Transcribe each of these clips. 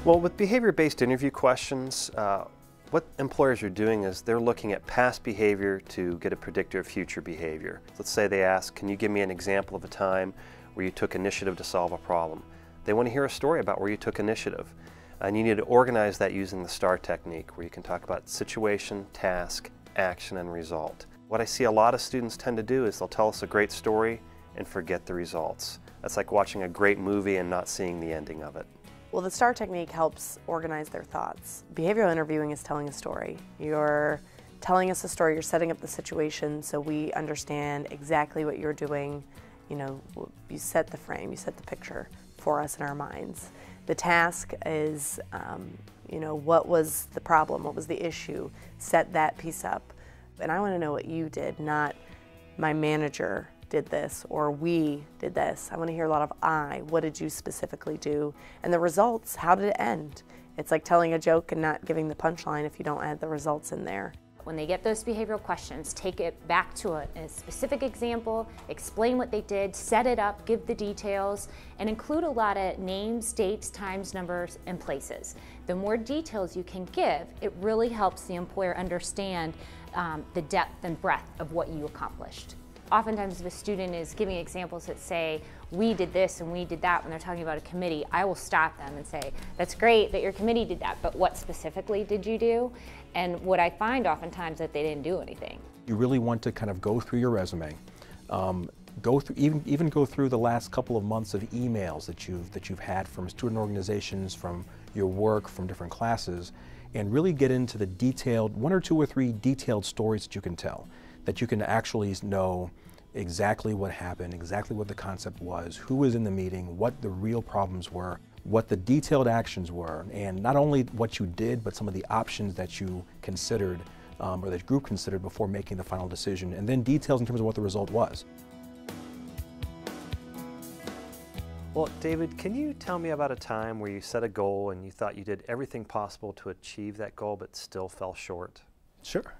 Well, with behavior-based interview questions, what employers are doing is they're looking at past behavior to get a predictor of future behavior. Let's say they ask, can you give me an example of a time where you took initiative to solve a problem? They want to hear a story about where you took initiative. And you need to organize that using the STAR technique, where you can talk about situation, task, action, and result. What I see a lot of students tend to do is they'll tell us a great story and forget the results. That's like watching a great movie and not seeing the ending of it. Well, the STAR technique helps organize their thoughts. Behavioral interviewing is telling a story. You're telling us a story, you're setting up the situation so we understand exactly what you're doing. You know, you set the frame, you set the picture for us in our minds. The task is, you know, what was the problem, what was the issue, set that piece up. And I want to know what you did, not my manager did this or we did this. I want to hear a lot of I, what did you specifically do? And the results, how did it end? It's like telling a joke and not giving the punchline if you don't add the results in there. When they get those behavioral questions, take it back to a specific example, explain what they did, set it up, give the details, and include a lot of names, dates, times, numbers, and places. The more details you can give, it really helps the employer understand the depth and breadth of what you accomplished. Oftentimes if a student is giving examples that say, we did this and we did that when they're talking about a committee, I will stop them and say, that's great that your committee did that, but what specifically did you do? And what I find oftentimes that they didn't do anything. You really want to kind of go through your resume, go through even go through the last couple of months of emails that you've had from student organizations, from your work, from different classes, and really get into the detailed, 1 or 2 or 3 detailed stories that you can tell, that you can actually know exactly what happened, exactly what the concept was, who was in the meeting, what the real problems were, what the detailed actions were, and not only what you did, but some of the options that you considered or that group considered before making the final decision, and then details in terms of what the result was. Well, David, can you tell me about a time where you set a goal and you thought you did everything possible to achieve that goal but still fell short? Sure.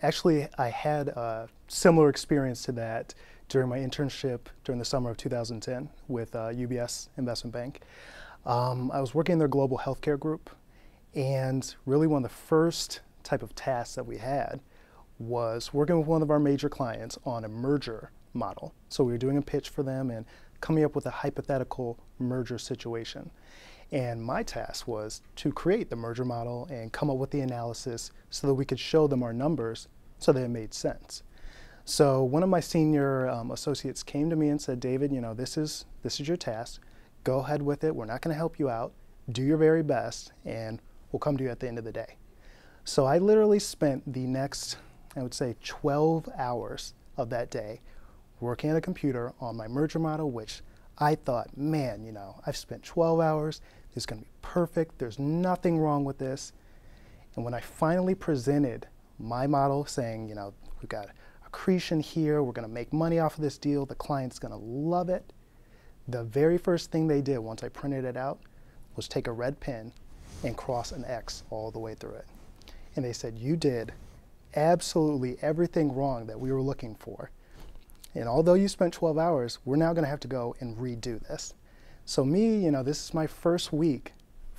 Actually, I had a similar experience to that during my internship during the summer of 2010 with UBS Investment Bank. I was working in their global healthcare group, and really one of the first type of tasks that we had was working with one of our major clients on a merger model. So we were doing a pitch for them and coming up with a hypothetical merger situation. And my task was to create the merger model and come up with the analysis so that we could show them our numbers so that it made sense. So one of my senior associates came to me and said, David, you know, this is your task. Go ahead with it. We're not going to help you out. Do your very best, and we'll come to you at the end of the day. So I literally spent the next, I would say, 12 hours of that day working at a computer on my merger model, which I thought, man, you know, I've spent 12 hours. It's going to be perfect. There's nothing wrong with this. And when I finally presented my model saying, you know, we've got accretion here, we're going to make money off of this deal, the client's going to love it, the very first thing they did once I printed it out was take a red pen and cross an X all the way through it. And they said, you did absolutely everything wrong that we were looking for. And although you spent 12 hours, we're now going to have to go and redo this. So me, you know, this is my first week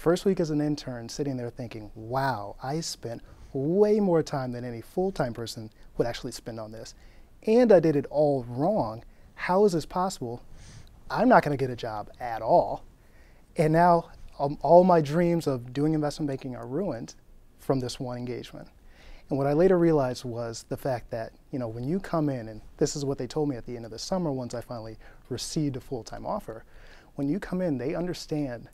as an intern, sitting there thinking, wow, I spent way more time than any full-time person would actually spend on this. And I did it all wrong. How is this possible? I'm not going to get a job at all. And now all my dreams of doing investment banking are ruined from this one engagement. And what I later realized was the fact that, you know, when you come in, and this is what they told me at the end of the summer once I finally received a full-time offer, when you come in, they understand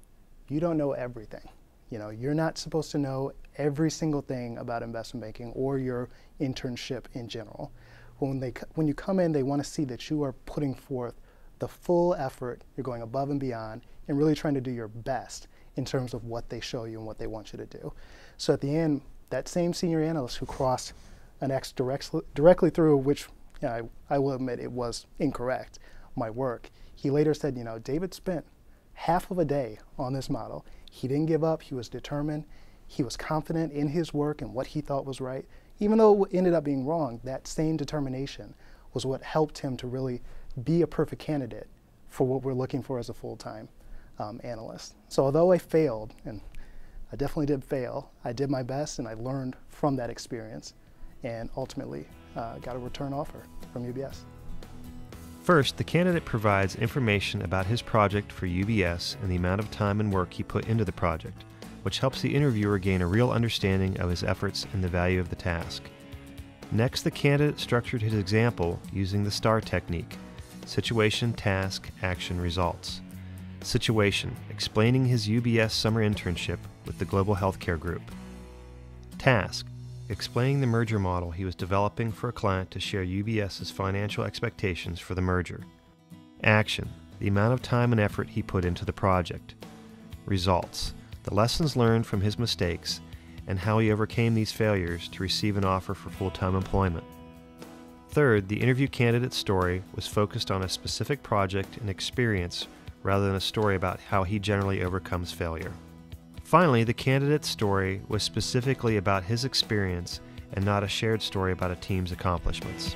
you don't know everything. You know, you're not supposed to know every single thing about investment banking or your internship in general. When you come in, they want to see that you are putting forth the full effort, you're going above and beyond, and really trying to do your best in terms of what they show you and what they want you to do. So at the end, that same senior analyst who crossed an X directly through, which, you know, I will admit it was incorrect, my work, he later said, you know, David spent half of a day on this model. He didn't give up. He was determined. He was confident in his work and what he thought was right. Even though it ended up being wrong, that same determination was what helped him to really be a perfect candidate for what we're looking for as a full-time analyst. So although I failed, and I definitely did fail, I did my best and I learned from that experience and ultimately got a return offer from UBS. First, the candidate provides information about his project for UBS and the amount of time and work he put into the project, which helps the interviewer gain a real understanding of his efforts and the value of the task. Next, the candidate structured his example using the STAR technique: situation, task, action, results. Situation: explaining his UBS summer internship with the Global Healthcare Group. Task: explaining the merger model he was developing for a client to share UBS's financial expectations for the merger. Action: the amount of time and effort he put into the project. Results: the lessons learned from his mistakes and how he overcame these failures to receive an offer for full-time employment. Third, the interview candidate's story was focused on a specific project and experience rather than a story about how he generally overcomes failure. Finally, the candidate's story was specifically about his experience and not a shared story about a team's accomplishments.